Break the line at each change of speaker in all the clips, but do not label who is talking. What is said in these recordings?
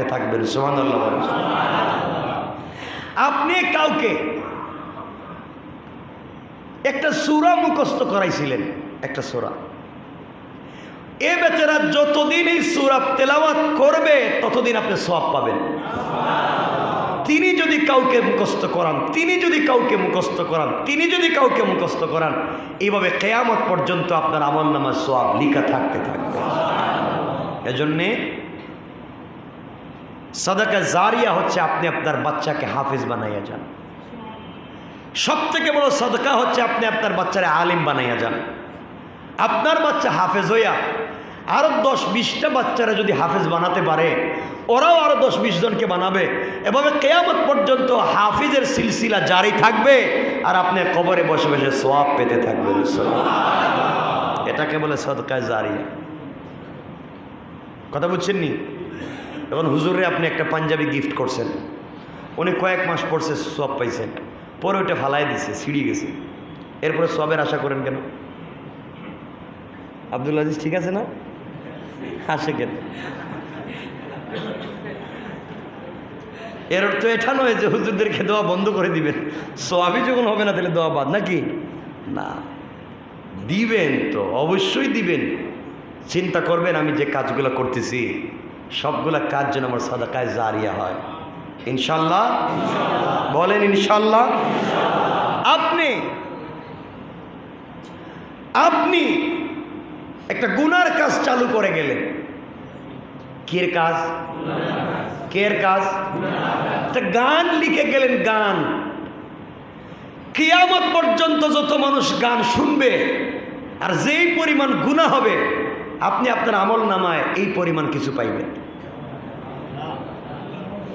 থাকতে থাকবেন। সুবহানাল্লাহ বলেন। আপনি কাউকে একটা সূরা মুখস্থ করাইছিলেন, একটা সূরা, এ বেচারা যতদিন এই সূরা তেলাওয়াত করবে ততদিন আপনি সওয়াব পাবেন। তিনি যদি কাউকে মুখস্থ করান, তিনি যদি কাউকে মুখস্থ করান, তিনি যদি কাউকে মুখস্থ করান, এইভাবে কিয়ামত পর্যন্ত আপনার আমলনামায় সওয়াব লেখা থাকতে থাকবে। এজন্যে সাদাকা জারিয়া হচ্ছে আপনি আপনার বাচ্চাকে হাফেজ বানাইয়া যান। সবথেকে বড় সাদকা হচ্ছে আপনি আপনার বাচ্চারে আলিম বানাইয়া যান। আপনার বাচ্চা হাফেজ হইয়া আরো 10-20টা বাচ্চারা যদি হাফেজ বানাতে পারে, ওরাও আরো 10-20 জনকে বানাবে। এভাবে কিয়ামত পর্যন্ত হাফিজের সিলসিলা জারি থাকবে, আর আপনি কবরে বসে বসে সওয়াব পেতে থাকবেন। এটাকে বলে সাদকা জারিয়া। কথা বুঝছেন নি? এখন হুজুরে আপনি একটা পাঞ্জাবি গিফট করছেন, উনি কয়েক মাস পড়ছে, সওয়াব পাইছেন, পরে ওটা ফালাই দিছে, ছিঁড়ে গেছে, এরপরে সওয়াবের আশা করেন কেন? আব্দুল আজিজ ঠিক আছে না? হাসে কেন? এর অর্থ এটা নয় যে হুজুরদেরকে দোয়া বন্ধ করে দিবেন, সওয়াবই যখন হবে না তাহলে দোয়া বাদ নাকি? না, দিবেন তো অবশ্যই দিবেন। চিন্তা করবেন আমি যে কাজগুলো করতেছি সবগুলা কাজ যেন আমার সাদাকায়ে জারিয়া হয়, ইনশাল্লাহ। বলেন ইনশাল্লাহ। আপনি একটা গুনার কাজ চালু করে গেলেন। কির কাজ? কের কাজ? একটা গান লিখে গেলেন, গান। কিয়ামত পর্যন্ত যত মানুষ গান শুনবে আর যেই পরিমাণ গুনাহ হবে, আপনি আপনার আমল নামায় এই পরিমাণ কিছু পাইবেন।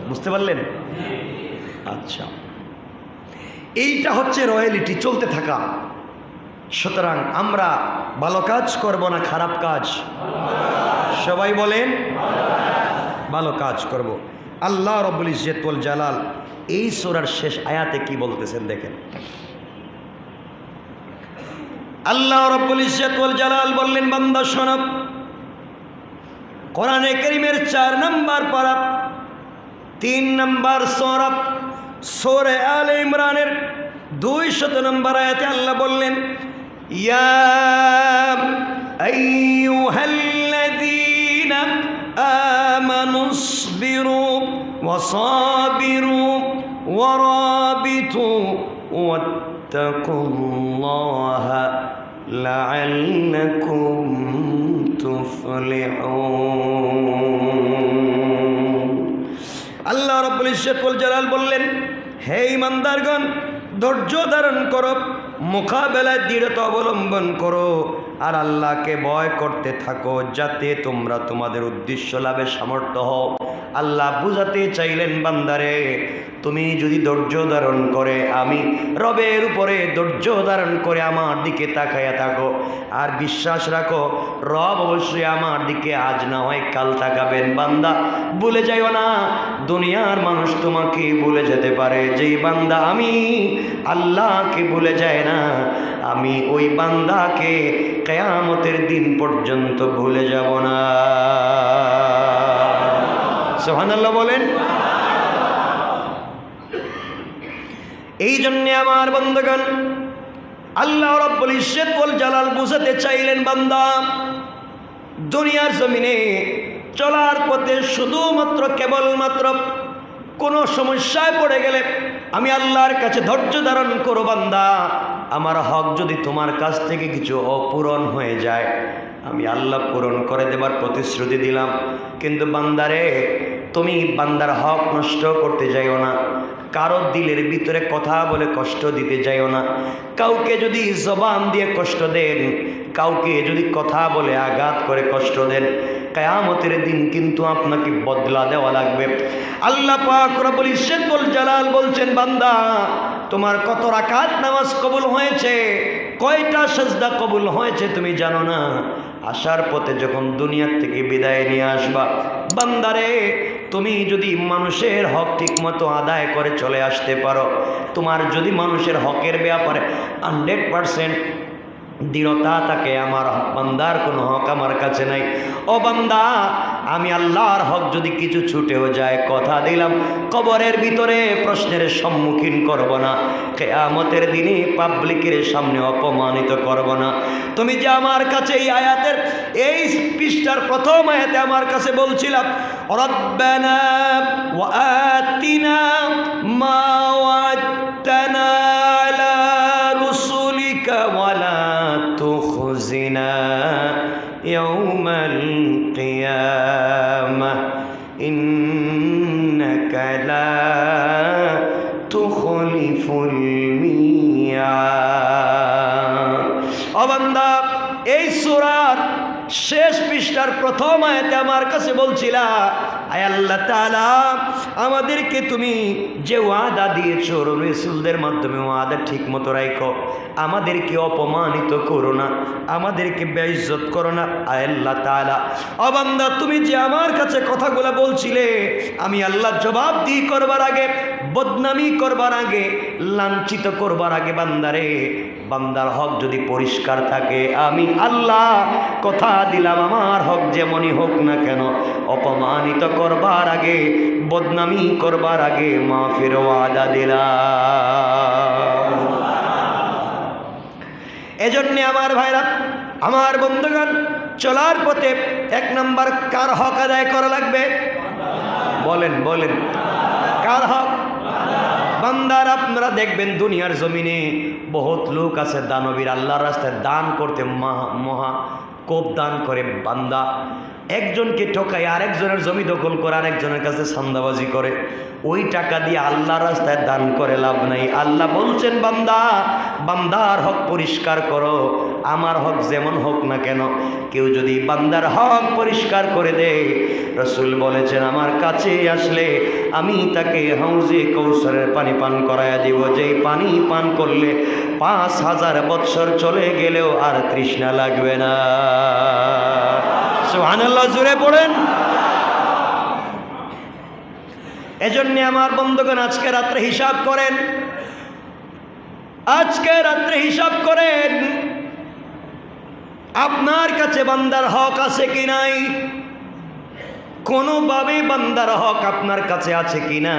বুঝতে পারলেন? আচ্ছা, এইটা হচ্ছে রয়্যালিটি, চলতে থাকা। সুতরাং আমরা ভালো কাজ করব না খারাপ কাজ? সবাই বলেন ভালো কাজ করব। আল্লাহ রাব্বুল ইজ্জত ওয়াল জালাল এই সূরার শেষ আয়াতে কি বলতেছেন দেখেন। আল্লাহ রাব্বুল ইজ্জত ওয়াল জালাল বললেন, বান্দা শোনো, কোরআনে কারীমের 4 নম্বর পারা 3 নম্বর সূরা সূরা আলে ইমরানের 200 নম্বর আয়াতে আল্লাহ বললেন, ইয়া আইয়ুহাল্লাযীনা আমানুসবিরু ওয়াসাবিরু ওয়ারাবিতু ওয়াত্তাকুল্লাহা লাআল্লাকুম তুফলিহুন। আল্লাহ রাব্বুল ইজ্জত ওয়াল জালাল বললেন, হে ঈমানদারগণ, ধৈর্য ধারণ করো, মোকাবেলায় দৃঢ়তা অবলম্বন করো, আর আল্লাহকে ভয় করতে থাকো, যাতে তোমরা তোমাদের উদ্দেশ্য লাভে সামর্থ্য হও। আল্লাহ বুঝাতে চাইলেন, বান্দারে তুমি যদি ধৈর্য ধারণ করে, আমি রবের উপরে ধৈর্য ধারণ করে আমার দিকে তাকাইয়া থাকো, আর বিশ্বাস রাখো রব অবশ্যই আমার দিকে আজ না হয় কাল তাকাবেন। বান্দা ভুলে যাইও না, দুনিয়ার মানুষ তোমাকে ভুলে যেতে পারে, যেই বান্দা আমি আল্লাহকে ভুলে যায় না, আমি ওই বান্দাকে কিয়ামতের দিন পর্যন্ত ভুলে যাব না। সুবহানাল্লাহ বলেন। এই জন্যে আমার বন্ধুগণ, আল্লাহ রাব্বুল ইজ্জত ওয়াল জালাল বুঝাতে চাইলেন, বান্দা দুনিয়ার জমিনে চলার পথে শুধুমাত্র কেবলমাত্র কোনো সমস্যায় পড়ে গেলে আমি আল্লাহর কাছে ধৈর্য ধারণ করো। বান্দা, আমার হক যদি তোমার কাছ থেকে কিছু অপূরণ হয়ে যায়, আমি আল্লাহ পূরণ করে দেবার প্রতিশ্রুতি দিলাম। কিন্তু বান্দারে, তুমি বান্দার হক নষ্ট করতে যাইও না, কারো দিলের ভিতরে কথা বলে কষ্ট দিতে যাইও না। কাউকে যদি জবান দিয়ে কষ্ট দেন, কাউকে যদি কথা বলে আঘাত করে কষ্ট দেন, কিয়ামতের দিন কিন্তু আপনাকে বদলা দেওয়া লাগবে। আল্লাহ পাক রব্বুল ইজ্জত ওয়াল জালাল বলছেন, বান্দা তোমার কত রাকাত নামাজ কবুল হয়েছে, কয়টা সিজদা কবুল হয়েছে তুমি জানো না? আসার পথে যখন দুনিয়া থেকে বিদায় নিয়ে আসবা, বান্দারে তুমি যদি মানুষের হক ঠিক মতো আদায় করে চলে আসতে পারো, তোমার যদি মানুষের হকের ব্যাপারে 100% দৃঢ়তা থাকে, আমার বান্দার কোনো হক আমার কাছে নাই। ও বান্দা, আমি আল্লাহর হক যদি কিছু ছুটেও যায়, কথা দিলাম কবরের ভিতরে প্রশ্নের সম্মুখীন করব না, কিয়ামতের দিনে পাবলিকের সামনে অপমানিত করব না। তুমি যে আমার কাছে এই আয়াতের এই পৃষ্ঠার প্রথম আয়াতে আমার কাছে বলছিলাম, রব্বানা ওয়া আতিনা মা ওয়া'আদতানা আলা রুসুলিকা ওয়া লা তুখজিনা ইয়াউমাল কিয়ামাহ ইন্নাকা লা তুখলিফুল মিয়াদ। ও বান্দা, এই সূরার শেষ পৃষ্ঠার প্রথম আয়াতে আমার কাছে বলছিলা, আয় আল্লাহ তাআলা, আমাদেরকে তুমি যে ওয়াদা দিয়েছো রাসূলদের মাধ্যমে ওয়াদা ঠিক মতো রাখো, আমাদেরকে অপমানিত করো না, আমাদেরকে বেইজ্জত করো না। আয় আল্লাহ তাআলা, ও বান্দা, তুমি যে আমার কাছে কথাগুলো বলছিলে, আমি আল্লাহ জবাবদিহি করবার আগে, বদনামি করবার আগে, লাঞ্ছিত করবার আগে, বান্দারে, বান্দার হক যদি পরিষ্কার থাকে, আমি আল্লাহ কথা দিলাম আমার হক যেমনই হোক না কেন, অপমানিত করবার আগে, বদনামি করবার আগে মাফের ওয়াদা দিলাম। এজন্য আমার ভাইরা, আমার বন্ধুগণ, চলার পথে এক নাম্বার কার হক আদায় করা লাগবে? বলেন বলেন, কার হক? বান্দার। আপনারা দেখবেন দুনিয়ার জমিনে বহুত লোক আছে দানবীর, আল্লাহর রাস্তায় দান করতে মহা কোপ দান করে। বান্দা একজনকে ঠকায় আরেকজনের জমি দখল করে আরেকজনের কাছে চাঁদাবাজি করে, ওই টাকা দিয়ে আল্লাহর রাস্তায় দান করে লাভ নাই। আল্লাহ বলছেন, বান্দা, বান্দার হক পরিষ্কার করো, আমার হক যেমন হোক না কেন। কেউ যদি বান্দার হক পরিষ্কার করে দেয়, রাসূল বলেছেন, আমার কাছে আসলে আমি তাকে হাউজে কৌসরের পানি পান করায়া দিব, যেই পানি পান করলে 5000 বৎসর চলে গেলেও আর তৃষ্ণা লাগবে না। সুবহানাল্লাহ, জোরে পড়েন। এজন্য আমার বন্ধুগণ, আজকে রাত্রে হিসাব করেন, আজকে রাত্রে হিসাব করেন, আপনার কাছে বান্দার হক আছে কি নাই? কোনোভাবে বান্দার হক আপনার কাছে আছে কি না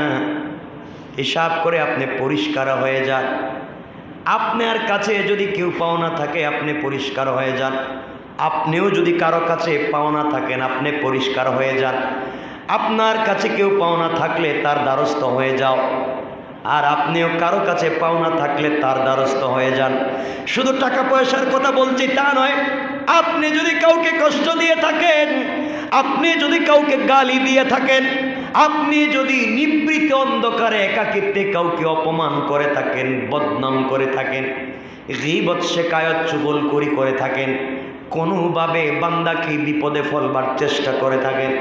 হিসাব করে আপনি পরিষ্কার হয়ে যান। আপনার কাছে যদি কেউ পাওনা থাকে, আপনি পরিষ্কার হয়ে যান। আপনিও যদি কারো কাছে পাওনা থাকেন, আপনি পরিষ্কার হয়ে যান। আপনার কাছে কেউ পাওনা থাকলে তার দ্বারস্থ হয়ে যাও, আর আপনিও কারো কাছে পাওনা থাকলে তার দ্বারস্থ হয়ে যান। শুধু টাকা পয়সার কথা বলছি তা নয়, আপনি যদি কাউকে কষ্ট দিয়ে থাকেন, আপনি যদি কাউকে গালি দিয়ে থাকেন, আপনি যদি নিবৃত অন্ধকারে একাকিত্বে কাউকে অপমান করে থাকেন, বদনাম করে থাকেন, গীবত শিকায়ত চুগলখড়ি করে থাকেন, কোনোভাবে বান্দাকে বিপদে ফেলবার চেষ্টা করে থাকেন,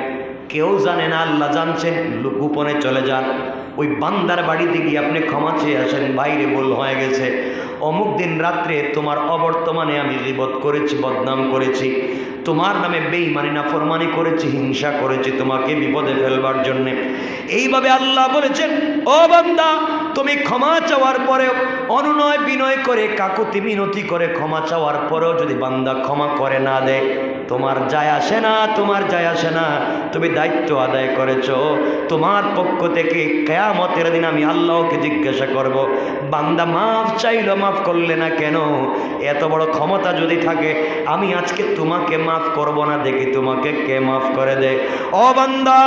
কেউ জানে না, আল্লাহ জানছেন, গোপনে চলে যান। ওই বান্দার বাড়িতে গিয়ে আপনি ক্ষমা চেয়ে আসেন, বাইরে ভুল হয়ে গেছে, অমুক দিন রাত্রে তোমার অবর্তমানে আমি গীবত করেছি, বদনাম করেছি, তোমার নামে বেঈমানি নাফরমানি করেছি, হিংসা করেছি তোমাকে বিপদে ফেলবার জন্যে। এইভাবে আল্লাহ বলেছেন, ও বান্দা, তুমি ক্ষমা চাওয়ার পরেও অনুনয় বিনয় করে, কাকুতি মিনতি করে ক্ষমা চাওয়ার পরেও যদি বান্দা ক্ষমা করে না দেয়, তোমার যায় আসে না, তোমার যায় আসে না, তুমি দায়িত্ব আদায় করেছ। তোমার পক্ষ থেকে কিয়ামতের দিন আমি আল্লাহকে জিজ্ঞাসা করব, বান্দা মাফ চাইল, মাফ করলে না কেন? এত বড় ক্ষমতা যদি থাকে, আমি আজকে তোমাকে মাফ করব না, দেখি তোমাকে কে মাফ করে দেয়। ও বান্দা,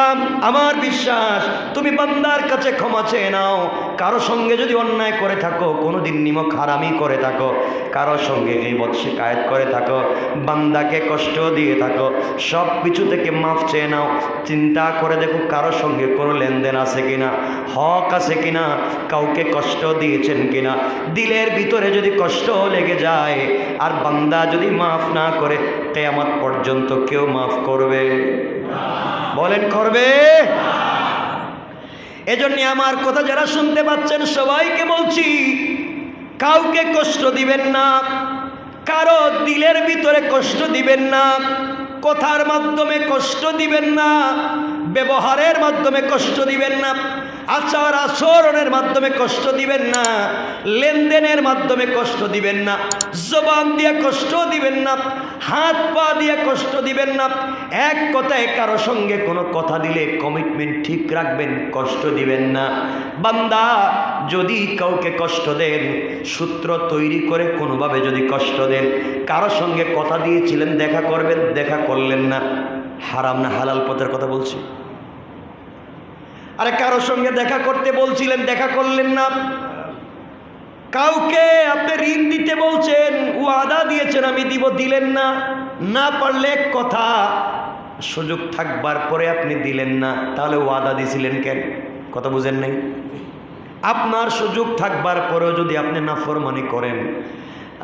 আমার বিশ্বাস, তুমি বান্দার কাছে ক্ষমা চেয়ে নাও। কারো সঙ্গে যদি অন্যায় করে থাকো, কোনোদিন নিমক হারামি করে থাকো, কারো সঙ্গে গীবত শিকায়ত করে থাকো, বান্দাকে কষ্ট দিয়ে থাকো, সব কিছু থেকে মাফ চেয়ে নাও। চিন্তা করে দেখো কারো সঙ্গে কোনো লেনদেন আছে কিনা, হক আছে কিনা, কাউকে কষ্ট দিয়েছেন কিনা। দিলের ভিতরে যদি কষ্ট লেগে যায় আর বান্দা যদি মাফ না করে, কিয়ামত পর্যন্ত কেউ মাফ করবে? বলেন, করবে? এজন্য আমার কথা যারা শুনতে পাচ্ছেন সবাইকে বলছি, কাউকে কষ্ট দিবেন না, কারো দিলের ভিতরে কষ্ট দিবেন না, কথার মাধ্যমে কষ্ট দিবেন না, ব্যবহারের মাধ্যমে কষ্ট দিবেন না, আচার আচরণের মাধ্যমে কষ্ট দিবেন না, লেনদেনের মাধ্যমে কষ্ট দিবেন না, জবান দিয়ে কষ্ট দিবেন না, হাত পা দিয়ে কষ্ট দিবেন না। এক কথায় কারো সঙ্গে কোনো কথা দিলে কমিটমেন্ট ঠিক রাখবেন, কষ্ট দিবেন না। বান্দা যদি কাউকে কষ্ট দেন, সূত্র তৈরি করে কোনোভাবে যদি কষ্ট দেন, কারো সঙ্গে কথা দিয়েছিলেন দেখা করবেন, দেখা করলেন না, হারাম না হালাল পথের কথা বলছি। আরে কারো সঙ্গে দেখা করতে বলছিলেন, দেখা করলেন না। কাউকে আপনি ঋণ দিতে বলছেন, ওয়াদা দিয়েছেন আমি দিব, দিলেন না। না পারলে কথা, সুযোগ থাকবার পরে আপনি দিলেন না, তাহলে ওয়াদা দিয়েছিলেন কেন? কথা বুঝেন নাই? আপনার সুযোগ থাকবার পরেও যদি আপনি নাফরমানি করেন,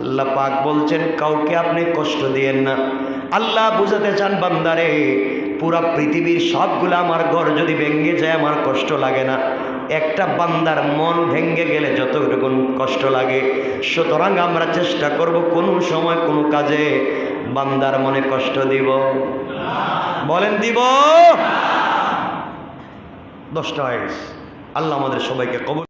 আল্লাহ পাক বলছেন কাউকে আপনি কষ্ট দিয়েন না। আল্লাহ বুঝাতে চান বান্দারে, পুরা পৃথিবীর সবগুলো আমার ঘর যদি ভেঙে যায় আমার কষ্ট লাগে না, একটা বান্দার মন ভেঙে গেলে যতটুকু কষ্ট লাগে। সুতরাং আমরা চেষ্টা করব কোনো সময় কোনো কাজে বান্দার মনে কষ্ট দিব। বলেন দিব? 10টা হয়ে গেছে। আল্লাহ আমাদের সবাইকে কবুল